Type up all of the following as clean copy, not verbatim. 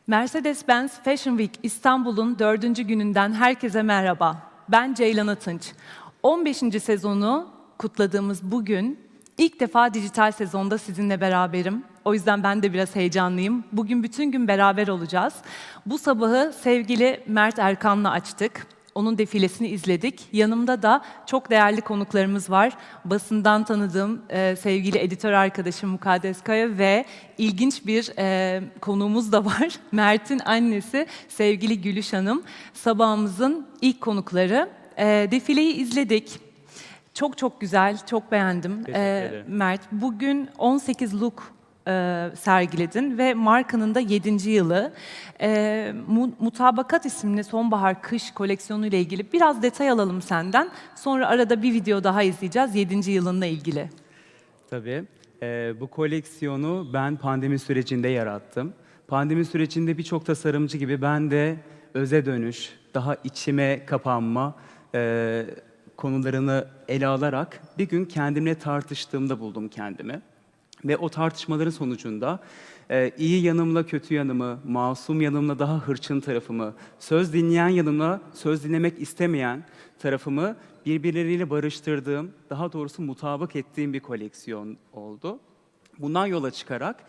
Mercedes-Benz Fashion Week İstanbul'un 4. gününden herkese merhaba. Ben Ceylan Atınç. 15. sezonu kutladığımız bugün ilk defa dijital sezonda sizinle beraberim. O yüzden ben de biraz heyecanlıyım. Bugün bütün gün beraber olacağız. Bu sabahı sevgili Mert Erkan'la açtık. Onun defilesini izledik. Yanımda da çok değerli konuklarımız var. Basından tanıdığım sevgili editör arkadaşım Mukaddes Kaya ve ilginç bir konuğumuz da var. Mert'in annesi sevgili Gülüş Hanım. Sabahımızın ilk konukları. Defileyi izledik. Çok güzel, çok beğendim. Teşekkür ederim. Mert, bugün 18 look sergiledin ve markanın da 7. yılı. Mutabakat isimli sonbahar-kış koleksiyonu ile ilgili biraz detay alalım senden. Sonra arada bir video daha izleyeceğiz 7. yılınla ilgili. Tabii. Bu koleksiyonu ben pandemi sürecinde yarattım. Pandemi sürecinde birçok tasarımcı gibi ben de öze dönüş, daha içime kapanma konularını ele alarak bir gün kendimle tartıştığımda buldum kendimi. Ve o tartışmaların sonucunda iyi yanımla kötü yanımı, masum yanımla daha hırçın tarafımı, söz dinleyen yanımla söz dinlemek istemeyen tarafımı birbirleriyle barıştırdığım, daha doğrusu mutabık ettiğim bir koleksiyon oldu. Bundan yola çıkarak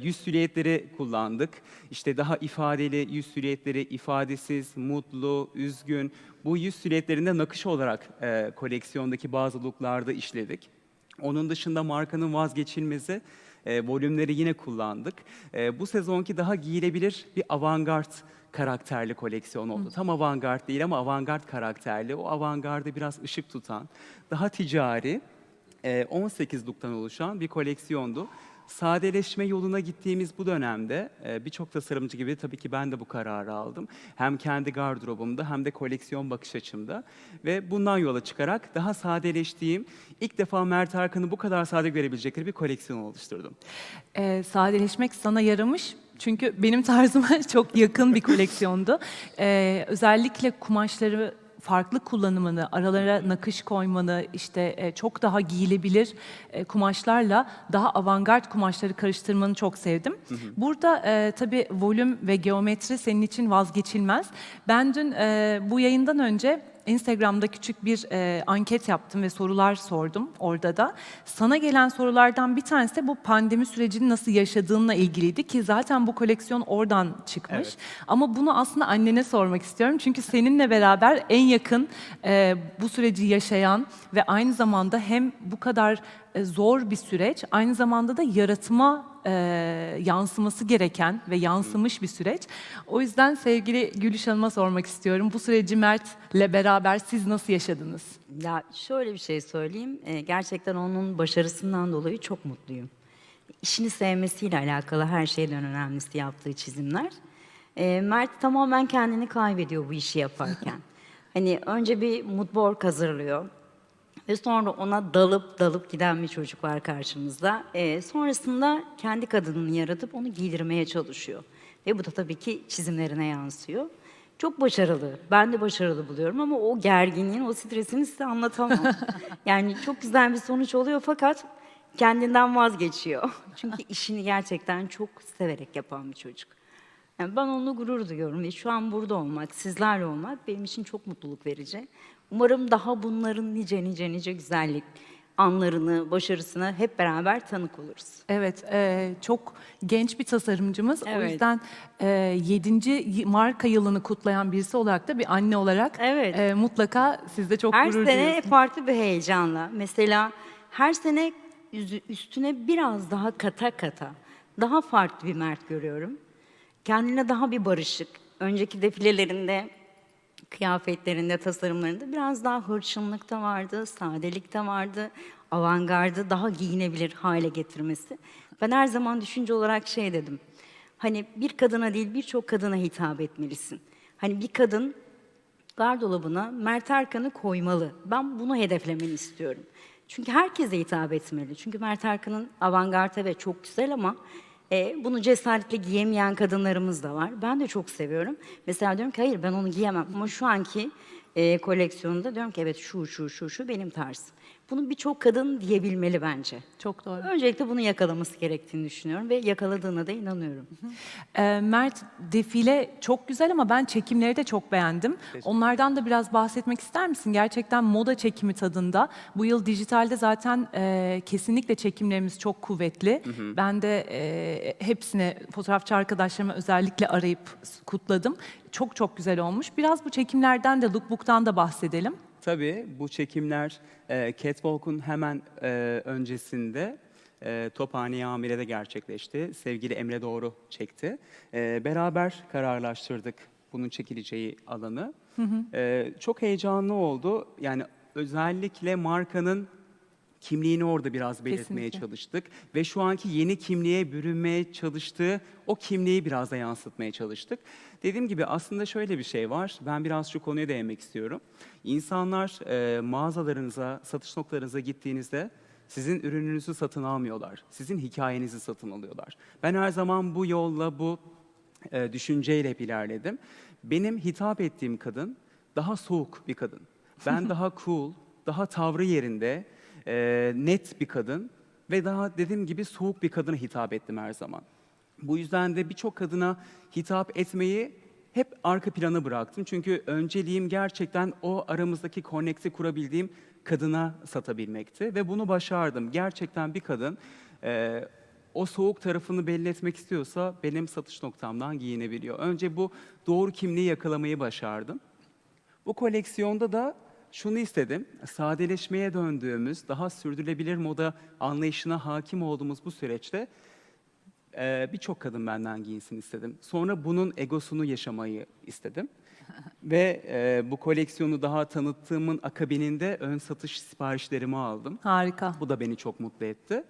yüz silüetleri kullandık. İşte daha ifadeli yüz silüetleri, ifadesiz, mutlu, üzgün. Bu yüz silüetlerinde nakış olarak koleksiyondaki bazı looklarda işledik. Onun dışında markanın vazgeçilmezi volümleri yine kullandık. Bu sezonki daha giyilebilir bir avantgard karakterli koleksiyon oldu. Tam avantgard değil ama avantgard karakterli. O avantgardı biraz ışık tutan, daha ticari, 18 look'tan oluşan bir koleksiyondu. Sadeleşme yoluna gittiğimiz bu dönemde birçok tasarımcı gibi tabii ki ben de bu kararı aldım. Hem kendi gardırobumda hem de koleksiyon bakış açımda. Ve bundan yola çıkarak daha sadeleştiğim, ilk defa Mert Erkan'ı bu kadar sade görebilecekleri bir koleksiyon oluşturdum. Sadeleşmek sana yaramış. Çünkü benim tarzıma çok yakın bir koleksiyondu. Özellikle kumaşları farklı kullanımını, aralara nakış koymanı, işte çok daha giyilebilir kumaşlarla daha avantgard kumaşları karıştırmanı çok sevdim. Burada tabii volüm ve geometri senin için vazgeçilmez. Ben dün bu yayından önce Instagram'da küçük bir anket yaptım ve sorular sordum orada da. Sana gelen sorulardan bir tanesi de bu pandemi sürecini nasıl yaşadığınla ilgiliydi ki zaten bu koleksiyon oradan çıkmış. Evet. Ama bunu aslında annene sormak istiyorum. Çünkü seninle beraber en yakın bu süreci yaşayan ve aynı zamanda hem bu kadar zor bir süreç, aynı zamanda da yaratıma yansıması gereken ve yansımış bir süreç. O yüzden sevgili Gülüş Hanım'a sormak istiyorum. Bu süreci Mert'le beraber siz nasıl yaşadınız? Ya şöyle bir şey söyleyeyim. Gerçekten onun başarısından dolayı çok mutluyum. İşini sevmesiyle alakalı her şeyden önemlisi yaptığı çizimler. Mert tamamen kendini kaybediyor bu işi yaparken. Hani önce bir mood board hazırlıyor. Ve sonra ona dalıp giden bir çocuk var karşımızda. Sonrasında kendi kadınını yaratıp onu giydirmeye çalışıyor. Ve bu da tabii ki çizimlerine yansıyor. Çok başarılı. Ben de başarılı buluyorum ama o gerginliğin, o stresini size anlatamam. Yani çok güzel bir sonuç oluyor fakat kendinden vazgeçiyor. Çünkü işini gerçekten çok severek yapan bir çocuk. Yani ben onunla gurur duyuyorum ve şu an burada olmak, sizlerle olmak benim için çok mutluluk verici. Umarım daha bunların nice güzellik anlarını, başarısına hep beraber tanık oluruz. Evet, çok genç bir tasarımcımız. O Evet. yüzden 7. marka yılını kutlayan birisi olarak da bir anne olarak Evet. mutlaka siz de çok Her gurur sene duyuyorsunuz. farklı bir heyecanla. Mesela her sene üstüne biraz daha kata, daha farklı bir Mert görüyorum. Kendine daha bir barışık. Önceki defilelerinde, kıyafetlerinde, tasarımlarında biraz daha hırçınlık da vardı, sadelik de vardı, avantgardı daha giyinebilir hale getirmesi. Ben her zaman düşünce olarak şey dedim. Hani bir kadına değil birçok kadına hitap etmelisin. Hani bir kadın gardırobuna Mert Erkan'ı koymalı. Ben bunu hedeflemeni istiyorum. Çünkü herkese hitap etmeli. Çünkü Mert Erkan'ın avantgardı ve çok güzel ama bunu cesaretle giyemeyen kadınlarımız da var. Ben de çok seviyorum. Mesela diyorum ki hayır ben onu giyemem. Ama şu anki koleksiyonda diyorum ki evet şu benim tarzım. Bunu birçok kadın diyebilmeli bence. Çok doğru. Öncelikle bunu yakalaması gerektiğini düşünüyorum ve yakaladığına da inanıyorum. Mert, defile çok güzel ama ben çekimleri de çok beğendim. Onlardan da biraz bahsetmek ister misin? Gerçekten moda çekimi tadında. Bu yıl dijitalde zaten kesinlikle çekimlerimiz çok kuvvetli. Ben de hepsini fotoğrafçı arkadaşlarıma özellikle arayıp kutladım. Çok çok güzel olmuş. Biraz bu çekimlerden de, lookbook'tan da bahsedelim. Tabii bu çekimler Catwalk'un hemen öncesinde Tophane Amire'de gerçekleşti. Sevgili Emre Doğru çekti. Beraber kararlaştırdık bunun çekileceği alanı. Çok heyecanlı oldu. Yani özellikle markanın kimliğini orada biraz belirtmeye Kesinlikle. çalıştık. Ve şu anki yeni kimliğe bürünmeye çalıştığı o kimliği biraz da yansıtmaya çalıştık. Dediğim gibi aslında şöyle bir şey var. Ben biraz şu konuya değinmek istiyorum. İnsanlar mağazalarınıza, satış noktalarınıza gittiğinizde sizin ürününüzü satın almıyorlar. Sizin hikayenizi satın alıyorlar. Ben her zaman bu yolla, bu düşünceyle hep ilerledim. Benim hitap ettiğim kadın daha soğuk bir kadın. Ben daha cool, daha tavrı yerinde, net bir kadın ve daha dediğim gibi soğuk bir kadına hitap ettim her zaman. Bu yüzden de birçok kadına hitap etmeyi hep arka plana bıraktım. Çünkü önceliğim gerçekten o aramızdaki konneksi kurabildiğim kadına satabilmekti. Ve bunu başardım. Gerçekten bir kadın o soğuk tarafını belli etmek istiyorsa benim satış noktamdan giyinebiliyor. Önce bu doğru kimliği yakalamayı başardım. Bu koleksiyonda da şunu istedim. Sadeleşmeye döndüğümüz, daha sürdürülebilir moda anlayışına hakim olduğumuz bu süreçte birçok kadın benden giyinsin istedim. Sonra bunun egosunu yaşamayı istedim. Ve bu koleksiyonu daha tanıttığımın akabininde ön satış siparişlerimi aldım. Harika. Bu da beni çok mutlu etti.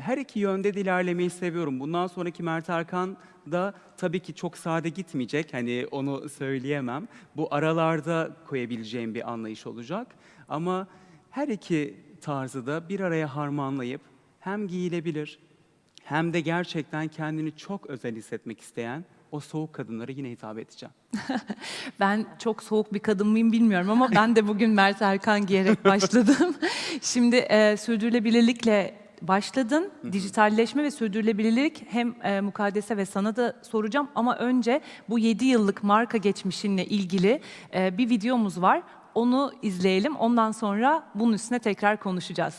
Her iki yönde de ilerlemeyi seviyorum. Bundan sonraki Mert Erkan da tabii ki çok sade gitmeyecek. Hani onu söyleyemem. Bu aralarda koyabileceğim bir anlayış olacak. Ama her iki tarzı da bir araya harmanlayıp hem giyilebilir hem de gerçekten kendini çok özel hissetmek isteyen o soğuk kadınlara yine hitap edeceğim. Ben çok soğuk bir kadın mıyım bilmiyorum ama ben de bugün Mert Erkan giyerek başladım. Şimdi sürdürülebilirlikle başladın. Dijitalleşme ve sürdürülebilirlik hem Mukadese ve sana da soracağım ama önce bu 7 yıllık marka geçmişinle ilgili bir videomuz var. Onu izleyelim. Ondan sonra bunun üstüne tekrar konuşacağız.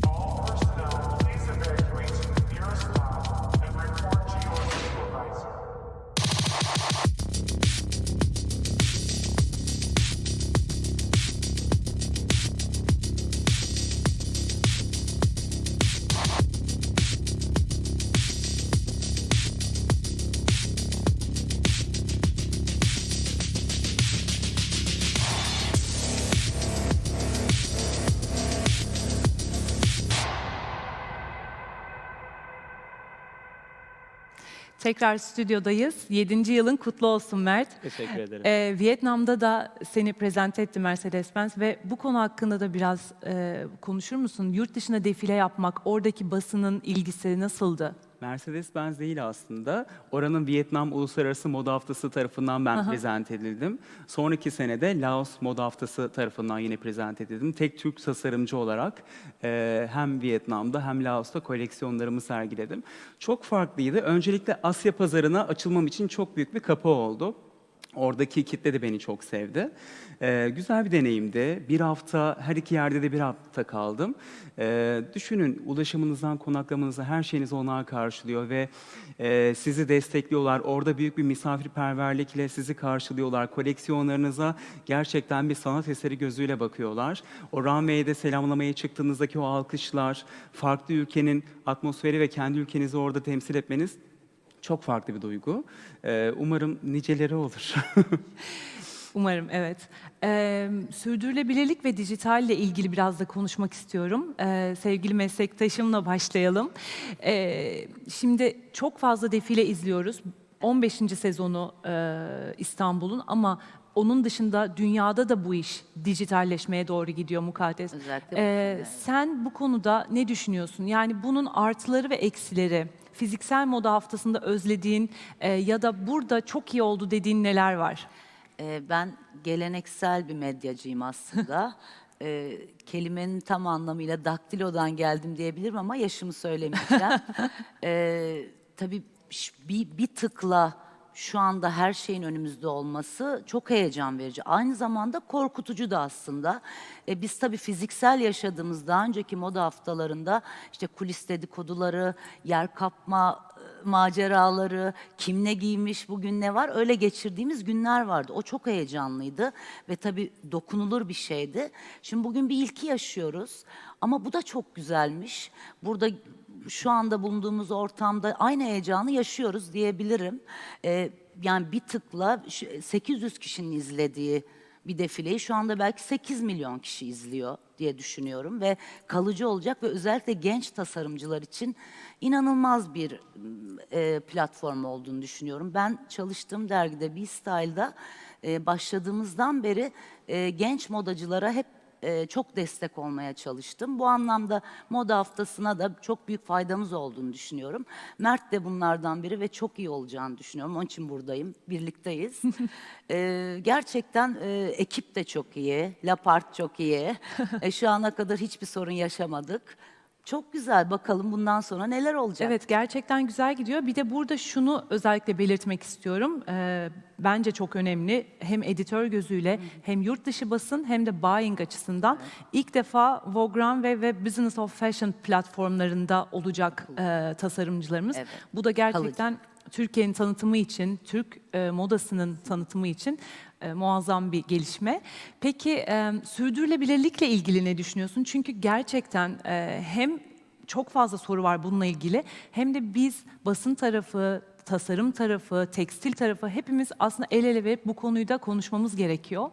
All personnel, please evacuate to the nearest lab and report to your supervisor. Tekrar stüdyodayız. 7. yılın kutlu olsun Mert. Teşekkür ederim. Vietnam'da da seni prezente etti Mercedes-Benz ve bu konu hakkında da biraz konuşur musun? Yurt dışına defile yapmak, oradaki basının ilgisi nasıldı? Mercedes-Benz değil aslında. Oranın Vietnam Uluslararası Moda Haftası tarafından ben prezent edildim. Sonraki sene de Laos Moda Haftası tarafından yine prezent edildim. Tek Türk tasarımcı olarak hem Vietnam'da hem Laos'ta koleksiyonlarımı sergiledim. Çok farklıydı. Öncelikle Asya pazarına açılmam için çok büyük bir kapı oldu. Oradaki kitle de beni çok sevdi. Güzel bir deneyimdi. Bir hafta, her iki yerde de bir hafta kaldım. Düşünün, ulaşımınızdan konaklamanıza her şeyinizi onlar karşılıyor ve sizi destekliyorlar. Orada büyük bir misafirperverlikle sizi karşılıyorlar. Koleksiyonlarınıza gerçekten bir sanat eseri gözüyle bakıyorlar. O runway'de selamlamaya çıktığınızdaki o alkışlar, farklı ülkenin atmosferi ve kendi ülkenizi orada temsil etmeniz çok farklı bir duygu. Umarım niceleri olur. Umarım, evet. Sürdürülebilirlik ve dijitalle ilgili biraz da konuşmak istiyorum. Sevgili meslektaşımla başlayalım. Şimdi çok fazla defile izliyoruz. 15. sezonu İstanbul'un, ama onun dışında dünyada da bu iş dijitalleşmeye doğru gidiyor Mukaddes. Özellikle Sen bu konuda ne düşünüyorsun? Yani bunun artıları ve eksileri, fiziksel moda haftasında özlediğin ya da burada çok iyi oldu dediğin neler var? Ben geleneksel bir medyacıyım aslında. Kelimenin tam anlamıyla daktilodan geldim diyebilirim ama yaşımı söylemeyeceğim. Tabii bir tıkla şu anda her şeyin önümüzde olması çok heyecan verici. Aynı zamanda korkutucu da aslında. Biz tabii fiziksel yaşadığımız daha önceki moda haftalarında işte kulis dedikoduları, yer kapma maceraları, kim ne giymiş, bugün ne var, öyle geçirdiğimiz günler vardı. O çok heyecanlıydı ve tabii dokunulur bir şeydi. Şimdi bugün bir ilki yaşıyoruz ama bu da çok güzelmiş. Burada şu anda bulunduğumuz ortamda aynı heyecanı yaşıyoruz diyebilirim. Yani bir tıkla 800 kişinin izlediği bir defileyi şu anda belki 8 milyon kişi izliyor diye düşünüyorum ve kalıcı olacak ve özellikle genç tasarımcılar için inanılmaz bir platform olduğunu düşünüyorum. Ben çalıştığım dergide B-Style'da başladığımızdan beri genç modacılara hep çok destek olmaya çalıştım. Bu anlamda moda haftasına da çok büyük faydamız olduğunu düşünüyorum. Mert de bunlardan biri ve çok iyi olacağını düşünüyorum. Onun için buradayım, birlikteyiz. Gerçekten ekip de çok iyi, Lapart çok iyi. Şu ana kadar hiçbir sorun yaşamadık. Çok güzel, bakalım bundan sonra neler olacak. Evet, gerçekten güzel gidiyor. Bir de burada şunu özellikle belirtmek istiyorum. Bence çok önemli. Hem editör gözüyle hem yurt dışı basın hem de buying açısından ilk defa Vogue Runway ve Business of Fashion platformlarında olacak tasarımcılarımız. Evet. Bu da gerçekten Türkiye'nin tanıtımı için, Türk modasının tanıtımı için muazzam bir gelişme. Peki sürdürülebilirlikle ilgili ne düşünüyorsun? Çünkü gerçekten hem çok fazla soru var bununla ilgili, hem de biz basın tarafı, tasarım tarafı, tekstil tarafı hepimiz aslında el ele verip bu konuyu da konuşmamız gerekiyor.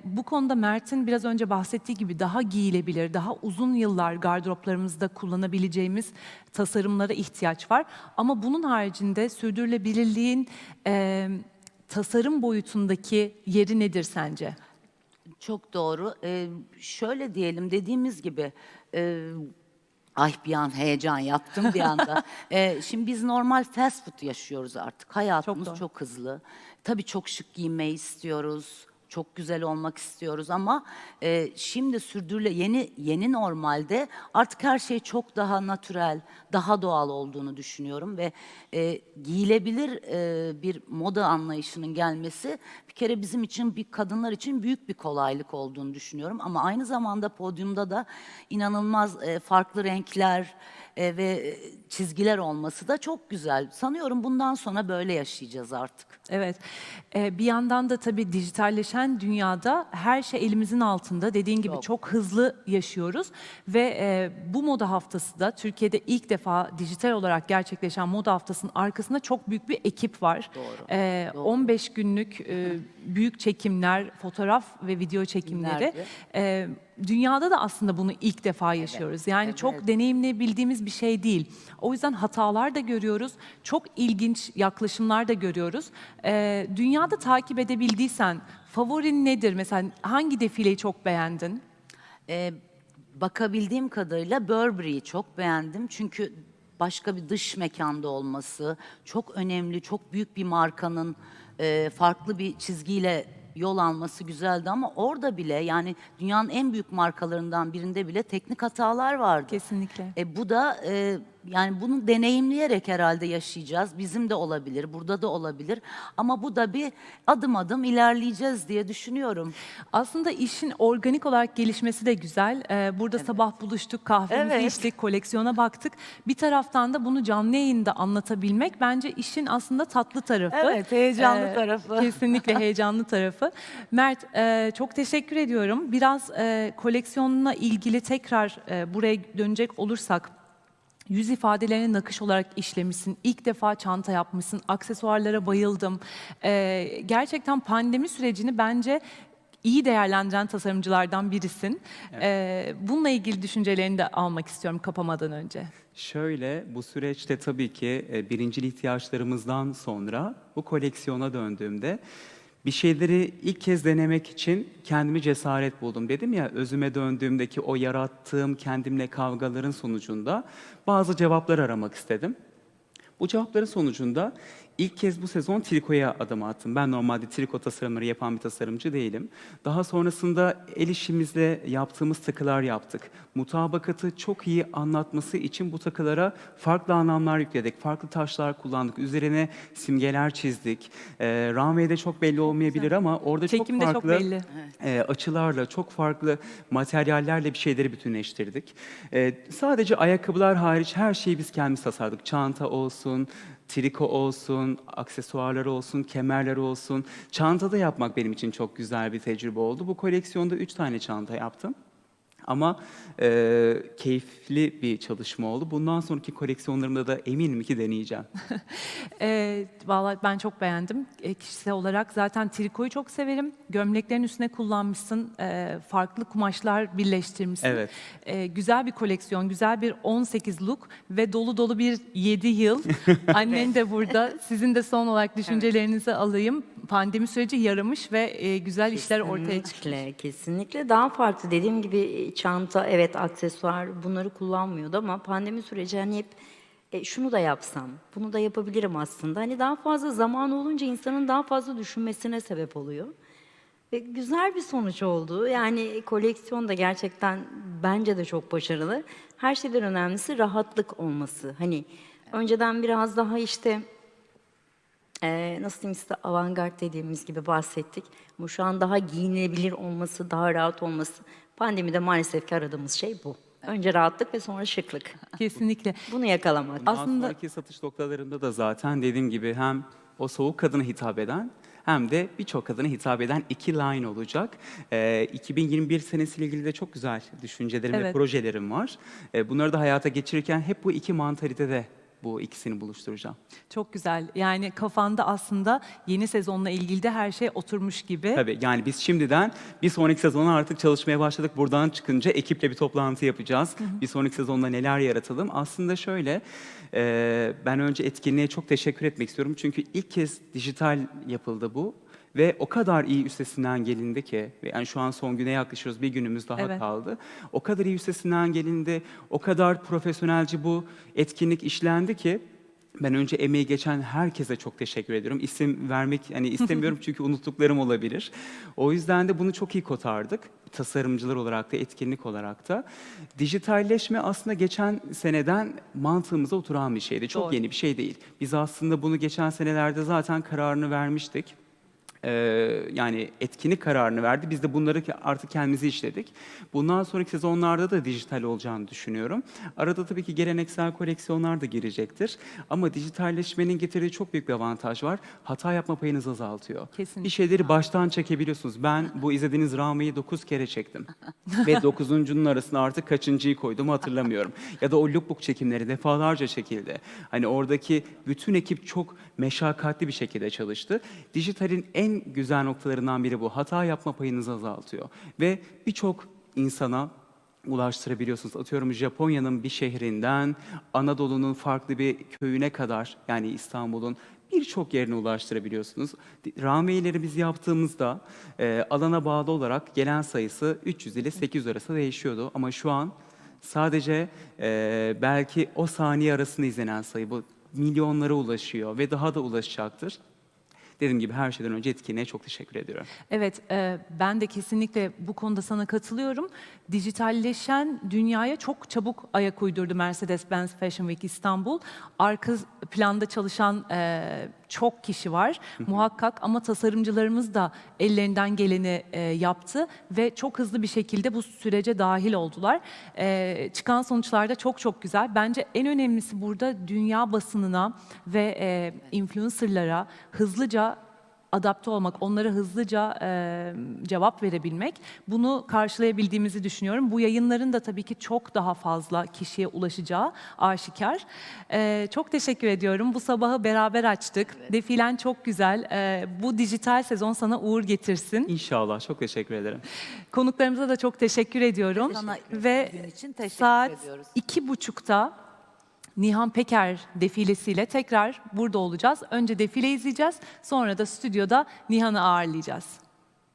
Bu konuda Mert'in biraz önce bahsettiği gibi daha giyilebilir, daha uzun yıllar gardıroplarımızda kullanabileceğimiz tasarımlara ihtiyaç var. Ama bunun haricinde sürdürülebilirliğin tasarım boyutundaki yeri nedir sence? Çok doğru. Şöyle diyelim, dediğimiz gibi ay bir an heyecan yaptım bir anda. Şimdi biz normal fast food yaşıyoruz artık. Hayatımız doğru. çok hızlı. Tabii çok şık giyinmeyi istiyoruz. Çok güzel olmak istiyoruz ama şimdi yeni normalde artık her şey çok daha natürel, daha doğal olduğunu düşünüyorum ve giyilebilir bir moda anlayışının gelmesi bir kere bizim için, bir kadınlar için büyük bir kolaylık olduğunu düşünüyorum ama aynı zamanda podyumda da inanılmaz farklı renkler ve çizgiler olması da çok güzel. Sanıyorum bundan sonra böyle yaşayacağız artık. Evet. Bir yandan da tabii dijitalleşen dünyada her şey elimizin altında. Dediğin gibi çok hızlı yaşıyoruz ve bu moda haftası da Türkiye'de ilk defa dijital olarak gerçekleşen moda haftasının arkasında çok büyük bir ekip var. Doğru. 15 günlük büyük çekimler, fotoğraf ve video çekimleri. Dünyada da aslında bunu ilk defa yaşıyoruz. Yani çok deneyimleyebildiğimiz bir şey değil. O yüzden hatalar da görüyoruz. Çok ilginç yaklaşımlar da görüyoruz. Dünyada takip edebildiysen favorin nedir? Mesela hangi defileyi çok beğendin? Bakabildiğim kadarıyla Burberry'yi çok beğendim. Çünkü başka bir dış mekanda olması çok önemli. Çok büyük bir markanın farklı bir çizgiyle yol alması güzeldi ama orada bile yani dünyanın en büyük markalarından birinde bile teknik hatalar vardı. Kesinlikle. Bu da yani bunu deneyimleyerek herhalde yaşayacağız. Bizim de olabilir, burada da olabilir. Ama bu da bir adım adım ilerleyeceğiz diye düşünüyorum. Aslında işin organik olarak gelişmesi de güzel. Burada sabah buluştuk, kahvemizi Evet. içtik, koleksiyona baktık. Bir taraftan da bunu canlı yayında anlatabilmek bence işin aslında tatlı tarafı. Evet, heyecanlı tarafı. Kesinlikle heyecanlı tarafı. Mert, çok teşekkür ediyorum. Biraz koleksiyonuna ilgili tekrar buraya dönecek olursak, yüz ifadelerini nakış olarak işlemişsin. İlk defa çanta yapmışsın. Aksesuarlara bayıldım. Gerçekten pandemi sürecini bence iyi değerlendiren tasarımcılardan birisin. Bununla ilgili düşüncelerini de almak istiyorum kapamadan önce. Şöyle, bu süreçte tabii ki birincil ihtiyaçlarımızdan sonra bu koleksiyona döndüğümde bir şeyleri ilk kez denemek için kendimi cesaret buldum. Dedim ya, özüme döndüğümdeki o yarattığım kendimle kavgaların sonucunda bazı cevaplar aramak istedim. Bu cevapların sonucunda ilk kez bu sezon trikoya adım attım. Ben normalde triko tasarımları yapan bir tasarımcı değilim. Daha sonrasında el işimizle yaptığımız takılar yaptık. Mutabakatı çok iyi anlatması için bu takılara farklı anlamlar yükledik. Farklı taşlar kullandık. Üzerine simgeler çizdik. Runway'de çok belli olmayabilir ama orada Çekimde çok çok farklı belli. açılarla, çok farklı materyallerle bir şeyleri bütünleştirdik. Sadece ayakkabılar hariç her şeyi biz kendimiz tasarladık. Çanta olsun, triko olsun, aksesuarları olsun, kemerleri olsun. Çantada yapmak benim için çok güzel bir tecrübe oldu. Bu koleksiyonda 3 tane çanta yaptım. Ama keyifli bir çalışma oldu. Bundan sonraki koleksiyonlarımda da eminim ki deneyeceğim. Vallahi ben çok beğendim. Kişisel olarak zaten trikoyu çok severim. Gömleklerin üstüne kullanmışsın. Farklı kumaşlar birleştirmişsin. Evet. Güzel bir koleksiyon, güzel bir 18 look ve dolu dolu bir 7 yıl. Annen de burada. Sizin de son olarak düşüncelerinizi alayım. Pandemi süreci yaramış ve güzel işler ortaya çıkmış. Kesinlikle, kesinlikle. Daha farklı dediğim gibi çanta, evet aksesuar bunları kullanmıyordu ama pandemi süreci hani hep şunu da yapsam, bunu da yapabilirim aslında. Hani daha fazla zaman olunca insanın daha fazla düşünmesine sebep oluyor. Ve güzel bir sonuç oldu. Yani koleksiyon da gerçekten bence de çok başarılı. Her şeyden önemlisi rahatlık olması. Hani önceden biraz daha işte nasıl diyeyim size avantgard dediğimiz gibi bahsettik. Ama şu an daha giyinebilir olması, daha rahat olması. Pandemide maalesef ki aradığımız şey bu. Önce rahatlık ve sonra şıklık. Kesinlikle. Bunu yakalamak. Bundan Aslında- sonraki satış noktalarında da zaten dediğim gibi hem o soğuk kadına hitap eden hem de birçok kadına hitap eden 2 line olacak. 2021 senesiyle ilgili de çok güzel düşüncelerim ve Evet. projelerim var. Bunları da hayata geçirirken hep bu iki mantalitede bu ikisini buluşturacağım. Çok güzel. Yani kafanda aslında yeni sezonla ilgili de her şey oturmuş gibi. Tabii, yani biz şimdiden bir sonraki sezona artık çalışmaya başladık. Buradan çıkınca ekiple bir toplantı yapacağız. Bir sonraki sezonda neler yaratalım? Aslında şöyle, ben önce etkinliğe çok teşekkür etmek istiyorum. Çünkü ilk kez dijital yapıldı bu. Ve o kadar iyi üstesinden gelindi ki, yani şu an son güne yaklaşıyoruz, bir günümüz daha Evet. kaldı. O kadar iyi üstesinden gelindi, o kadar profesyonelce bu etkinlik işlendi ki, ben önce emeği geçen herkese çok teşekkür ediyorum. İsim vermek hani istemiyorum çünkü unuttuklarım olabilir. O yüzden de bunu çok iyi kotardık. Tasarımcılar olarak da, etkinlik olarak da. Dijitalleşme aslında geçen seneden mantığımıza oturan bir şeydi. Çok Doğru. yeni bir şey değil. Biz aslında bunu geçen senelerde zaten kararını vermiştik. Yani etkinlik kararını verdi. Biz de bunları artık kendimizi işledik. Bundan sonraki sezonlarda da dijital olacağını düşünüyorum. Arada tabii ki geleneksel koleksiyonlar da girecektir. Ama dijitalleşmenin getirdiği çok büyük bir avantaj var. Hata yapma payınızı azaltıyor. Kesinlikle. Bir şeyleri baştan çekebiliyorsunuz. Ben bu izlediğiniz Rame'yi 9 kere çektim. Ve 9'uncunun arasına artık kaçıncıyı koyduğumu hatırlamıyorum. Ya da o lookbook çekimleri defalarca çekildi. Hani oradaki bütün ekip çok meşakkatli bir şekilde çalıştı. Dijitalin en güzel noktalarından biri bu. Hata yapma payınızı azaltıyor. Ve birçok insana ulaştırabiliyorsunuz. Atıyorum Japonya'nın bir şehrinden Anadolu'nun farklı bir köyüne kadar, yani İstanbul'un birçok yerine ulaştırabiliyorsunuz. Runway'leri biz yaptığımızda alana bağlı olarak gelen sayısı 300 ile 800 arası değişiyordu. Ama şu an Sadece belki o saniye arasında izlenen sayı bu milyonlara ulaşıyor ve daha da ulaşacaktır. Dediğim gibi her şeyden önce etkinliğe çok teşekkür ediyorum. Evet, ben de kesinlikle bu konuda sana katılıyorum. Dijitalleşen dünyaya çok çabuk ayak uydurdu Mercedes-Benz Fashion Week İstanbul. Arka planda çalışan çok kişi var muhakkak ama tasarımcılarımız da ellerinden geleni yaptı ve çok hızlı bir şekilde bu sürece dahil oldular. Çıkan sonuçlar da çok çok güzel. Bence en önemlisi burada dünya basınına ve influencerlara hızlıca adapte olmak, onlara hızlıca cevap verebilmek, bunu karşılayabildiğimizi düşünüyorum. Bu yayınların da tabii ki çok daha fazla kişiye ulaşacağı aşikar. Çok teşekkür ediyorum. Bu sabahı beraber açtık. Defilen çok güzel. Bu dijital sezon sana uğur getirsin. İnşallah. Çok teşekkür ederim. Konuklarımıza da çok teşekkür ediyorum. Sana Ve gün için teşekkür saat ediyoruz. 2.30'da Nihan Peker defilesiyle tekrar burada olacağız. Önce defile izleyeceğiz, sonra da stüdyoda Nihan'ı ağırlayacağız.